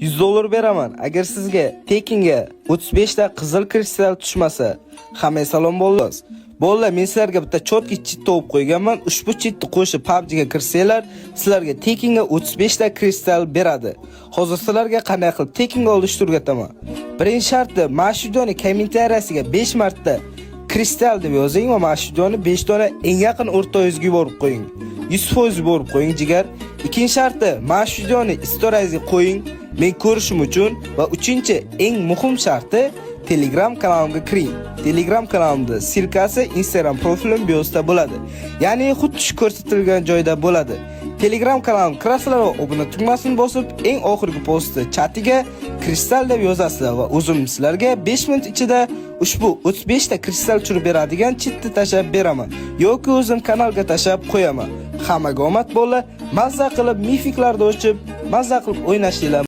$100 beraman. Agar sizga tekinga 35 ta qizil kristal tushmasa, hamma salom bo'lasiz. Bolalar, men sizlarga bitta chotki chit topib qo'yganman. Ushbu chitni qo'shib PUBG ga kirsanglar, sizlarga tekinga 35 ta kristal beradi. Hozir sizlarga qanday qilib tekinga olishni o'rgataman. Birinchi sharti, mana shu videoni kommentariyasiga 5 marta kristal deb yozing va mana shu videoni 5 dona eng yaqin o'rtog'ingizga yuborib qo'ying. 100% yuborib qo'ying jigar. Ikkinchi sharti, mana shu videoni storyingizga qo'ying, men ko'rishim uchun va uchinchi eng muhim sharti, Telegram kanalimga kiring. Telegram kanalimda silkasi Instagram profilim biosida bo'ladi. Ya'ni xuddi shu ko'rsatilgan joyda bo'ladi. Telegram kanalim kirasizlar va obuna tugmasini bosib, eng oxirgi postda chatiga kristal deb yozasizlar va o'zim sizlarga 5 minut ichida ushbu 35 ta kristal tushirib beradigan chitni tashab beraman yoki o'zim kanalga tashab qo'yaman. Hammaga omad bo'la, mazza qilib mifiklarni ochib, mazza qilib o'ynashinglar.